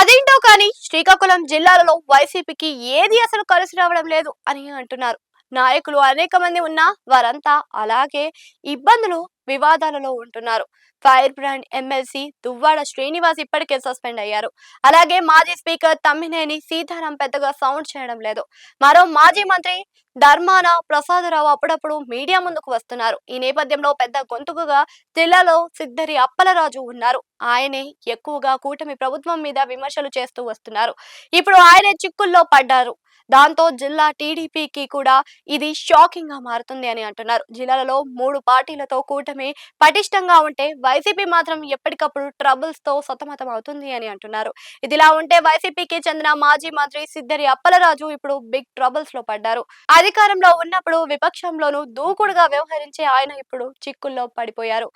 అదేంటో కానీ శ్రీకాకుళం జిల్లాలలో వైసీపీకి ఏది అసలు కలిసి రావడం లేదు అని అంటున్నారు. నాయకులు అనేక మంది ఉన్నా వారంతా అలాగే ఇబ్బందులు, వివాదాలలో ఉంటున్నారు. Fire brand MLC Duvvada Srinivas ఇప్పటికే సస్పెండ్ అయ్యారు. అలాగే మాజీ స్పీకర్ తమ్మినేని సీతారాం పెద్దగా సౌండ్ చేయడం లేదు. మరో మాజీ మంత్రి ధర్మాన ప్రసాదరావు అప్పుడప్పుడు మీడియా ముందుకు వస్తున్నారు. ఈ నేపథ్యంలో పెద్ద గొంతుకగా జిల్లాలో సిద్ధరి అప్పలరాజు ఉన్నారు. ఆయనే ఎక్కువగా కూటమి ప్రభుత్వం మీద విమర్శలు చేస్తూ వస్తున్నారు. ఇప్పుడు ఆయనే చిక్కుల్లో పడ్డారు. దాంతో జిల్లా టీడీపీకి కూడా ఇది షాకింగ్ గా మారుతుంది అని అంటున్నారు. జిల్లాలలో 3 పార్టీలతో కూటమి పటిష్టంగా ఉంటే వైసీపీ మాత్రం ఎప్పటికప్పుడు ట్రబుల్స్ తో సతమతం అవుతుంది అని అంటున్నారు. ఇదిలా ఉంటే వైసీపీకి చెందిన మాజీ మంత్రి సిద్ధరి అప్పలరాజు ఇప్పుడు బిగ్ ట్రబుల్స్ లో పడ్డారు. అధికారంలో ఉన్నప్పుడు విపక్షంలోనూ దూకుడుగా వ్యవహరించే ఆయన ఇప్పుడు చిక్కుల్లో పడిపోయారు.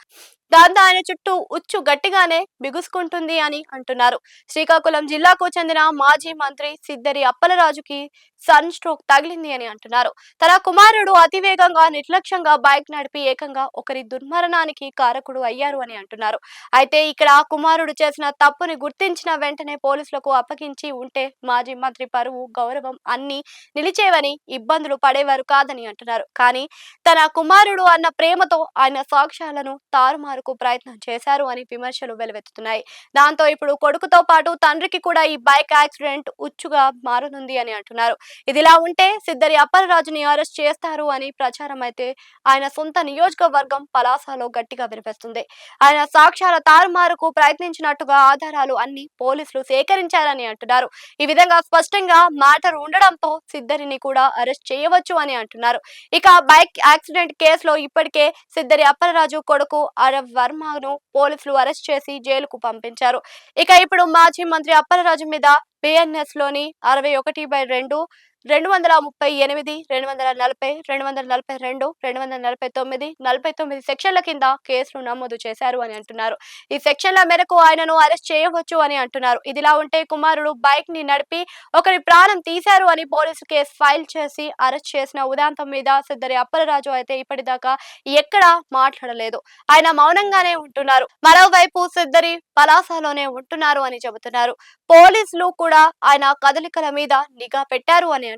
దాంతో ఆయన చుట్టూ ఉచ్చు గట్టిగానే బిగుసుకుంటుంది అని అంటున్నారు. శ్రీకాకుళం జిల్లాకు చెందిన మాజీ మంత్రి సిద్ధరి అప్పలరాజుకి సన్ స్ట్రోక్ తగిలింది అని అంటున్నారు. తన కుమారుడు అతివేగంగా నిర్లక్ష్యంగా బైక్ నడిపి ఏకంగా ఒకరి దుర్మరణానికి కారకుడు అయ్యారు అని అంటున్నారు. అయితే ఇక్కడ కుమారుడు చేసిన తప్పుని గుర్తించిన వెంటనే పోలీసులకు అప్పగించి ఉంటే మాజీ మంత్రి పరువు, గౌరవం అన్ని నిలిచేవని, ఇబ్బందులు పడేవారు కాదని అంటున్నారు. కానీ తన కుమారుడు అన్న ప్రేమతో ఆయన సాక్ష్యాలను తారుమారుకు ప్రయత్నం చేశారు అని విమర్శలు వెలువెత్తుతున్నాయి. దాంతో ఇప్పుడు కొడుకుతో పాటు తండ్రికి కూడా ఈ బైక్ యాక్సిడెంట్ ఉచ్చుగా మారనుంది అని అంటున్నారు. ఇదిలా ఉంటే సిద్ధరి అప్పలరాజుని అరెస్ట్ చేస్తారు అని ప్రచారం అయితే ఆయన సొంత నియోజకవర్గం పలాసలో గట్టిగా వినిపిస్తుంది. ఆయన సాక్ష్యాల తారుమారుకు ప్రయత్నించినట్టుగా ఆధారాలు అన్ని పోలీసులు సేకరించారని అంటున్నారు. ఈ విధంగా స్పష్టంగా మ్యాటర్ ఉండడంతో సిద్ధరిని కూడా అరెస్ట్ చేయవచ్చు అని అంటున్నారు. ఇక బైక్ యాక్సిడెంట్ కేసులో ఇప్పటికే సిద్ధరి అప్పలరాజు కొడుకు అరవ్ వర్మను పోలీసులు అరెస్ట్ చేసి జైలుకు పంపించారు. ఇక ఇప్పుడు మాజీ మంత్రి అప్పలరాజు మీద బిఎన్ఎస్ లోని 61/2, 238, 240, 242, 249, 49 సెక్షన్ల కింద కేసులు నమోదు చేశారు అని అంటున్నారు. ఈ సెక్షన్ల మేరకు ఆయనను అరెస్ట్ చేయవచ్చు అని అంటున్నారు. ఇదిలా ఉంటే కుమారుడు బైక్ ని నడిపి ఒకరి ప్రాణం తీశారు అని పోలీసు కేసు ఫైల్ చేసి అరెస్ట్ చేసిన ఉదాంతం మీద సిద్ధరి అప్పలరాజు అయితే ఇప్పటిదాకా ఎక్కడా మాట్లాడలేదు. ఆయన మౌనంగానే ఉంటున్నారు. మరోవైపు సిద్ధరి పలాసలోనే ఉంటున్నారు అని చెబుతున్నారు. పోలీసులు కూడా ఆయన కదలికల మీద నిఘా పెట్టారు అని అంటున్నారు.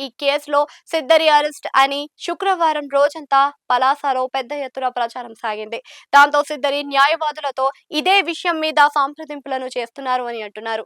ఈ కేసులో సిద్ధరి అరెస్ట్ అని శుక్రవారం రోజంతా పలాసలో పెద్ద ఎత్తున ప్రచారం సాగింది. దాంతో సిద్ధరి న్యాయవాదులతో ఇదే విషయం మీద సంప్రదింపులను చేస్తున్నారు అని అంటున్నారు.